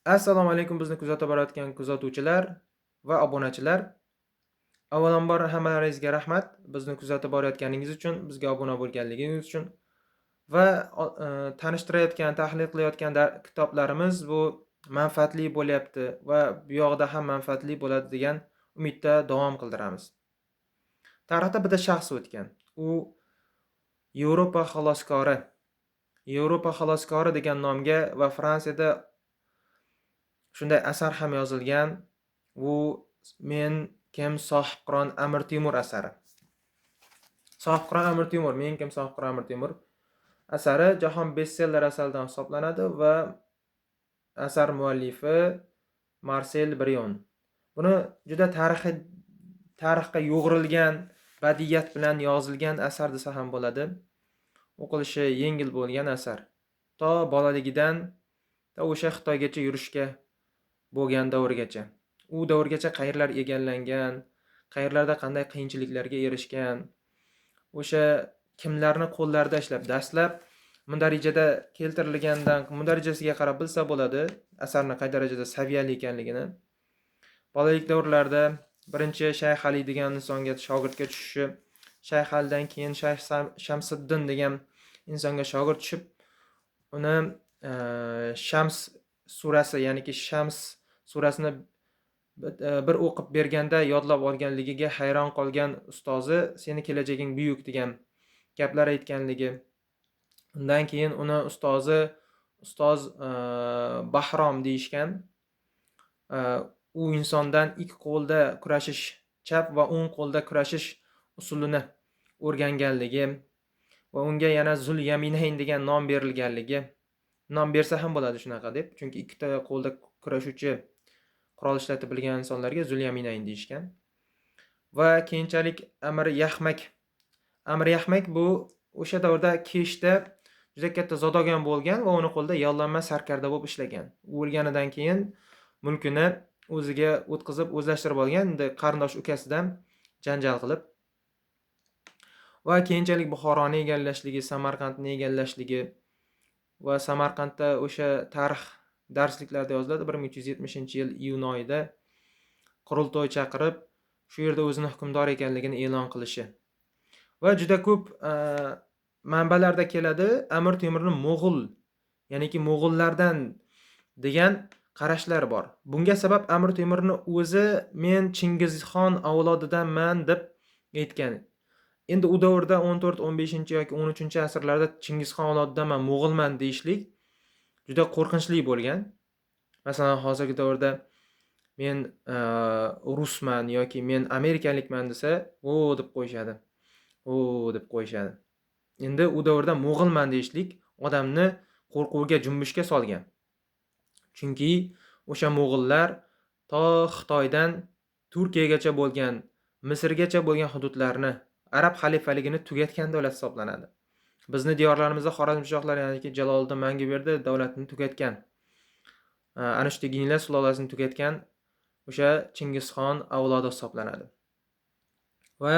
Assalomu alaykum bizni kuzatib borayotgan kuzatuvchilar va obunachilar. Avvalambor hammalaringizga rahmat. Bizni kuzatib borayotganingiz uchun, bizga obuna bo'lganligingiz uchun va tanishtirayotgan, tahlil qilayotgan kitoblarimiz bu manfaatli bo'lyapti va bu yog'ida ham manfaatli bo'ladi degan umidda davom qildiramiz. Tarixda bitta shaxs o'tgan. U Yevropa xaloskori. Yevropa xaloskori degan nomga va Fransiyada shunday asar ham yozilgan. Bu Men kim Sohibqiron Amir Temur asari. Sohibqiron Amir Temur, Men kim Sohibqiron Amir Temur asari jahon bestseller asaridan hisoblanadi va asar muallifi Marsel Brion. Buni juda tarixga yo'g'rilgan, badiiyat bilan yozilgan asar desa ham bo'ladi. O'qilishi yengil bo'lgan asar. To bolaligidan o'sha Xitoygacha yurishga bo'lgan davrgacha. U davrgacha qayerlar egallangan, qayerlarda qanday qiyinchiliklarga erishgan, o'sha kimlarni qo'llarida ishlab, dastlab mundarijada keltirilgandan mundarijasiga qarab bilsa bo'ladi, asarning qay darajada saviyali ekanligini. Bolalik davrlarida birinchi Shayx Ali degan insonga shogirdga tushishi, Shayx Alidan keyin Shayx Shamsiddin degan insonga shogird tushib, uni Shams surasi, ya'niki Shams surasini bir o'qib berganda yodlab olganligiga hayron qolgan ustozi seni kelajaging buyuk degan gaplar aytganligi. Undan keyin uni ustoz Bahrom deyishgan. U insondan ikki qo'lda kurashish, chap va o'ng qo'lda kurashish usulini o'rganganligi va unga yana Zul Yaminayn degan nom berilganligi. Nom bersa ham bo'ladi shunaqa deb, chunki ikkita qo'lda kurashuvchi qurol ishlatib bilgan insonlarga Zul Yaminayn deyishgan. Va keyinchalik Amir Yahmak bu o'sha davrda Keshda juda katta zodagon bo'lgan va uni qo'lida yollanma sarkarda bo'lib ishlagan. U o'lganidan keyin mulkini o'ziga o'tkazib o'zlashtirib olgan, qarindosh ukasidan janjal qilib. Va keyinchalik Buxoroni egallashligi, Samarqandni egallashligi va Samarqandda o'sha tarix darsliklarda yoziladi. 1370-yil iyun oyida qurultoy chaqirib, shu yerda o'zini hukmdor ekanligini e'lon qilishi. Va juda ko'p manbalarda keladi Amir Temurning Mo'g'ul, ya'niki Mo'g'ullardan degan qarashlar bor. Bunga sabab Amir Temurning o'zi men Chingizxon avlodidanman deb aytgan. Endi u davrda 14-15 yoki 13-asrlarda Chingizxon avlodidanman, Mo'g'ulman deyishlik juda qo'rqinchli bo'lgan. Masalan, hozirgi davrda men rusman yoki men amerikalikman desa, deb qo'yishadi. Deb qo'yishadi. Endi u davrda Mo'g'ulman deyishlik odamni qo'rquvga, junbushga solgan. Chunki o'sha Mo'g'ullar to Xitoydan Turkiyagacha bo'lgan, Misrgacha bo'lgan hududlarni, Arab xalifaligini tugatgan davlat hisoblanadi. Bizni diyorlarimizda Xorazmshohlar, ya'niki Jaloliddin Manguberdi davlatini tugatgan. Ana shu Teginlar sulolasini tugatgan o'sha Chingizxon avlodi hisoblanadi. Va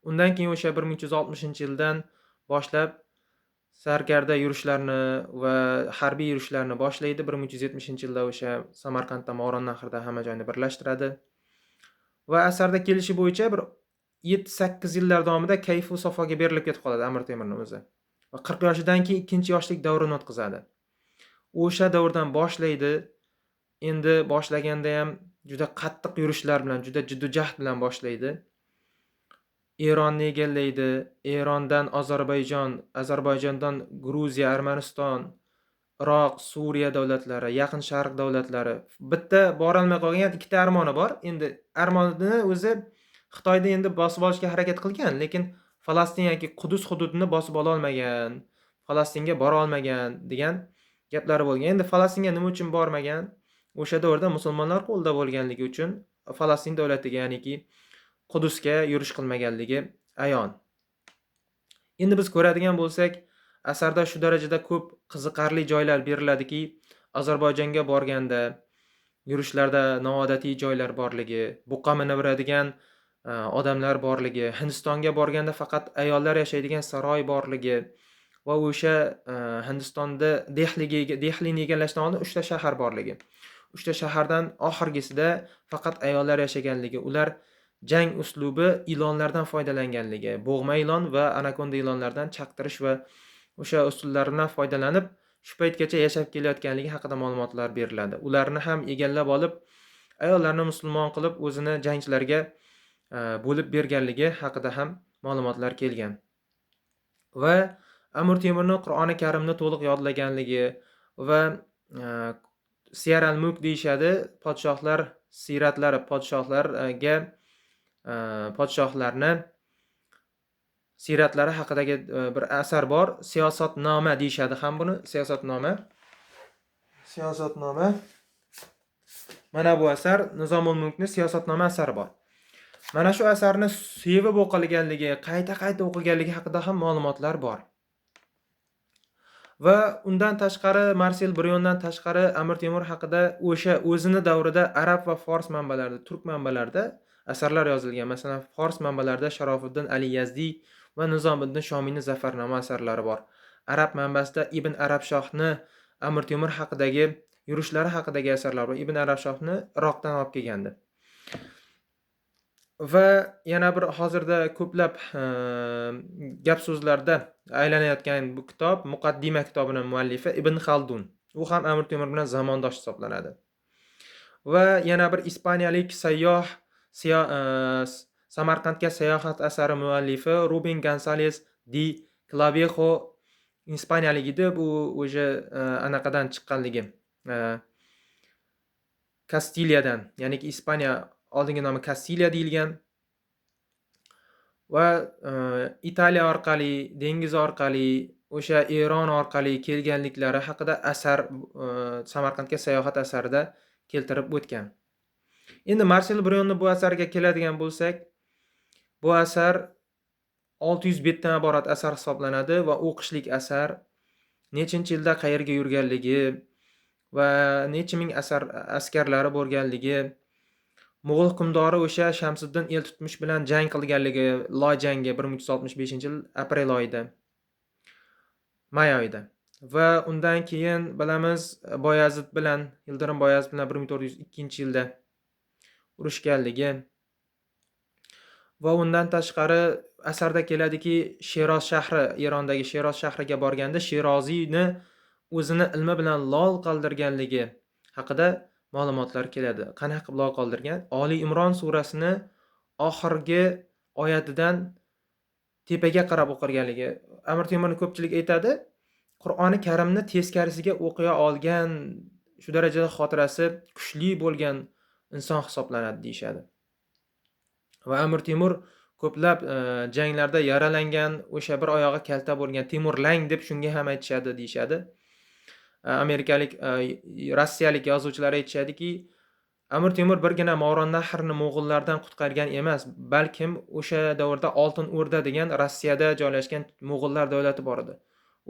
undan keyin o'sha 1360-yildan boshlab sarkarda yurishlarni va harbiy yurishlarni boshlaydi. 1370-yilda o'sha Samarqandda Moronnahrda hamma joyni birlashtiradi. Va asarda kelishi bo'yicha bir 7-8 yillar davomida kayfu safoga berilib ketib qoladi Amir Temurning o'zi. Va 40 yoshidan keyin ikkinchi yoshlik davrini o'tkazadi. O'sha davrdan boshlaydi. Endi boshlaganda ham juda qattiq yurishlar bilan, juda jiddiy-jahd bilan boshlaydi. Eronni egallaydi. Erondan Ozarbayjon, Ozarbayjondan Gruziya, Armaniston, Iroq, Suriya davlatlari, Yaqin Sharq davlatlari. Bitta bora olmay qolgan ikkita armoni bor. Endi armonini o'zi Xitoyda endi bosib olishga harakat qilgan, lekin Falastin yoki Qudus hududini bosib ola olmagan, Falastinga bora olmagan degan gaplar bo'lgan. Endi Falastinga nima uchun bormagan? O'sha davrda musulmonlar qo'lida bo'lganligi uchun Falastin davlatiga, ya'niki Qudusga yurish qilmaganligi ayon. Endi biz ko'radigan bo'lsak, asarda shu darajada ko'p qiziqarli joylar beriladiki, Ozarbayjonga borganda yurishlarda noodatiy joylar borligi, buqa minib-yuradigan odamlar borligi, Hindistonga borganda faqat ayollar yashaydigan saroy borligi va o'sha Hindistonda Dehlini egallashdan oldin 3 ta shahar borligi. uchta shahardan oxirgisida faqat ayollar yashaganligi, ular jang uslubi ilonlardan foydalanganligi, bo'g'ma ilon va anakonda ilonlardan chaqtirish va o'sha usullardan foydalanib shu paytgacha yashab kelayotganligi haqida ma'lumotlar beriladi. Ularni ham egallab olib, ayollarni musulmon qilib o'zini jangchilarga bo'lib berganligi haqida ham ma'lumotlar kelgan. Va Amir Temurning Qur'oni Karimni to'liq yodlaganligi va Siyar al-Mulk deyishadi, podshohlar siratlari, podshohlarga podshohlarni siratlari haqidagi bir asar bor. Siyosatnoma deyishadi ham buni, siyosatnoma. Siyosatnoma. Mana bu asar Nizomul Mulkning siyosatnoma asari bor. Mana shu asarni sevib o'qilganligi, qayta-qayta o'qiganligi haqida ham ma'lumotlar bor. Va undan tashqari, Marsel Bryondan tashqari Amir Temur haqida o'sha o'zini davrida arab va fors manbalarida, turk manbalarida asarlar yozilgan. Masalan, fors manbalarida Sharofiddin Ali Yazdi va Nizomiddin Shomiyning Zafarnoma asarlari bor. Arab manbasida Ibn Arabshohni Amir Temur haqidagi yurishlari haqidagi asarlar bor. Ibn Arabshohni Iroqdan olib kelgandi. Va yana bir hozirda ko'plab gap so'zlarda aylanayotgan bu kitob, Muqaddima kitobining muallifi Ibn Khaldun. U ham Amir Temur bilan zamondosh hisoblanadi. Va yana bir ispaniyalik sayyoh Samarqandga sayohat asari muallifi Ruben González de Clavijo ispaniyalik edi. Bu o'sha anaqadan chiqqanligi. Kastiliyadan, ya'ni Ispaniya oldingi nomi Kastiliya deyilgan. Va Italiya orqali, dengiz orqali, o'sha Eron orqali kelganliklari haqida asar Samarqandga sayohat asarida keltirib o'tgan. Endi Marsel Bryonning bu asariga keladigan bo'lsak, bu asar 600 betdan iborat asar hisoblanadi va o'qishlik asar. Nechinchi yilda qayerga yurganligi va necha ming askarlari bo'lganligi, Mo'g'ul hukmdori o'sha Shamsiddin Eltutmish bilan jang qilganligi, Loy jangi 1365-yil aprel oyida, may oyida. Va undan keyin bilamiz Boyazid bilan, Yildirim Boyazid bilan 1402-yilda urushganligi. Va undan tashqari asarda keladiki, Sheroz shahri, Erondagi Sheroz shahriga borganda Sheroziyni o'zini ilmi bilan lol qoldirganligi haqida ma'lumotlar keladi. Qanaqa qilib lol qoldirgan? Oli Imron surasini oxirgi oyatidan tepaga qarab o'qirganligi. Amir Temurning ko'pchilik aytadi, Qur'oni Karimni teskarisiga o'qiya olgan, shu darajada xotirasi kuchli bo'lgan inson hisoblanadi deyshadi. Va Amir Temur ko'plab janglarda yaralangan, o'sha bir oyog'i kalta bo'lgan Temurlang deb shunga ham aytishadi deyshadi. Amerikalik, rossiyalik yozuvchilar aytishadiki, Amir Temur birgina Moronnahrni Mo'g'ullardan qutqargan emas, balkim o'sha davrda Oltin O'rda degan Rossiyada joylashgan Mo'g'ullar davlati bor edi.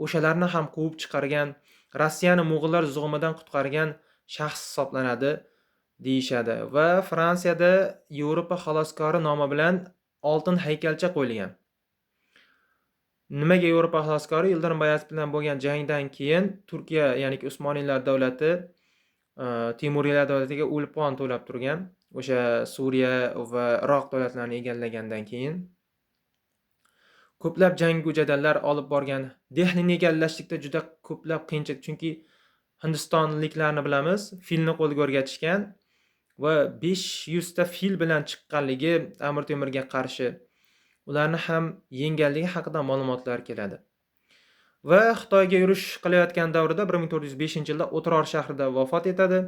O'shalarni ham quvib chiqargan, Rossiyani Mo'g'ullar zug'umidan qutqargan shaxs hisoblanadi deyshadi. Va Fransiyada Yevropa xaloskori nomi bilan oltin haykalcha qo'yilgan. Nimaga Yevropa xaloskori? Yildirim Bayazid bilan bo'lgan jangdan keyin Turkiya, ya'ni Usmoniylar davlati Temuriylar davlatiga o'lpon to'lab turgan. O'sha Suriya va Iroq davlatlarini egallagandan keyin ko'plab jangu jadallar olib borgan. Dehlini egallashlikda juda ko'plab qiyinchilik, chunki Hindistonliklarni bilamiz, filni qo'lga o'rgatishgan va 500 ta fil bilan chiqqanligi Amir Temurga qarshi, ularni ham yengganligi haqida ma'lumotlar keladi. Va Xitoyga yurish qilayotgan davrida 1405-yilda O'tiror shahrida vafot etadi.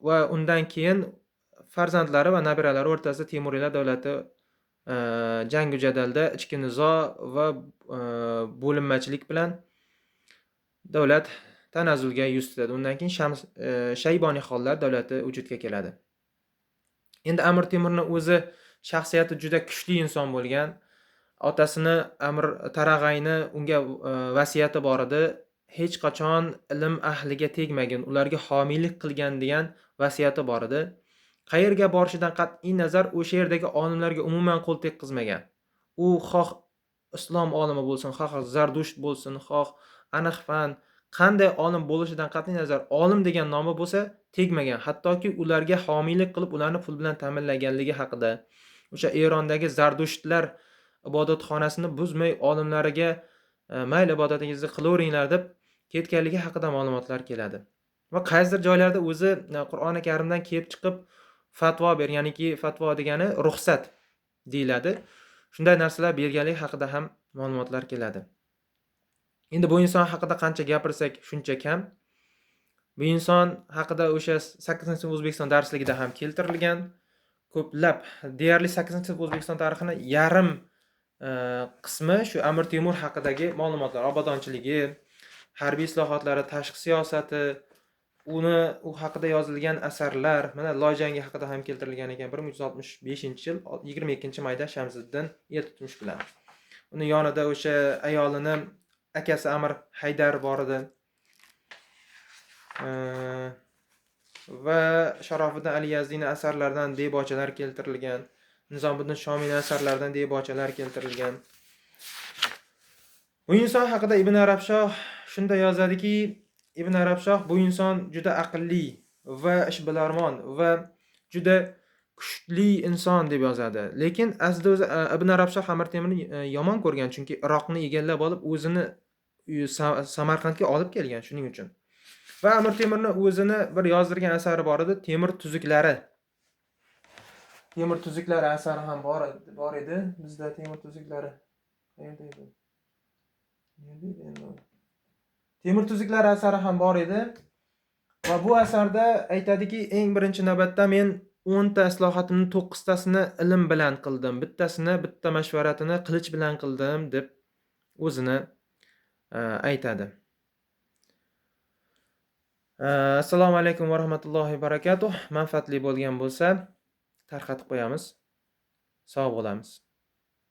Va undan keyin farzandlari va nabiralari o'rtasida Temuriylar davlati jangu jadalda ichki nizo va bo'linmachilik bilan davlat tanazzulga yuz tutadi. Undan keyin Shayboniyxonlar davlati vujudga keladi. Endi Amir Temurning o'zi shaxsiyati juda kuchli inson bo'lgan. Otasini Amir Tarag'ayni unga vasiyati bor edi. Hech qachon ilm ahliga tegmagin, ularga homiylik qilgan degan vasiyati bor edi. Qayerga borishidan qat'iy nazar o'sha yerdagi olimlarga umuman qo'l tekkizmagan. U xoh islom olimi bo'lsin, xoh Zardusht bo'lsin, xoh Aniqfan, qanday olim bo'lishidan qat'iy nazar olim degan nomi bo'lsa tegmagan. Hattoki ularga homiylik qilib ularni pul bilan ta'minlaganligi haqida, o'sha Erondagi Zardushtlar ibodatxonasini buzmay olimlariga mayli ibodatingizni qilaveringlar deb ketganligi haqida ma'lumotlar keladi. Va qaysidir joylarda o'zi Qur'oni Karimdan kelib chiqib fatvo berganiki, fatvo degani ruxsat deyiladi. Shunday narsalar berganligi haqida ham ma'lumotlar keladi. Endi bu inson haqida qancha gapirsak shuncha kam. Bu inson haqida o'sha 8-sinf O'zbekiston darsligida ham keltirilgan. Ko'plab deyarli 8-sinf O'zbekiston tarixini yarim qismi shu Amir Temur haqidagi ma'lumotlar, obodonchiligi, harbiy islohotlari, tashqi siyosati, u haqida yozilgan asarlar, mana Lojangi haqida ham keltirilgan ekan 1365-yil 22-mayda Shamsiddin Eltutmish bilan. Uni yonida o'sha ayolini akasi Amir Haydar bor edi. Va Sharofiddin Ali Yazdiyning asarlaridan debochalar keltirilgan. Nizomiddin Shomiyning asarlaridan debochalar keltirilgan. Bu inson haqida Ibn Arabshoh shunda yozadiki, Ibn Arabshoh bu inson juda aqlli va ishbilarmon va juda kuchli inson deb yozadi. Lekin aslida o'zi Ibn Arabshoh Amir Temurni yomon ko'rgan, chunki Iroqni egallab olib o'zini Samarqandga olib kelgan shuning uchun. Va Amir Temurni o'zini bir yozdirgan asari bor edi, Temur tuzuklari. Temur tuzuklari asari ham bor edi. Bizda Temur tuzuklari qayerda edi? Temur tuzuklari asari ham bor edi. Va bu asarda aytadiki, eng birinchi navbatda men 10 ta islohotimning 9 tasini ilm bilan qildim. Bitta mashvaratini qilich bilan qildim deb o'zini aytadi. Assalomu alaykum va rahmatullohi va barakatuh. Manfaatli bo'lgan bo'lsa tarqatib qo'yamiz. Sog' bo'lamiz.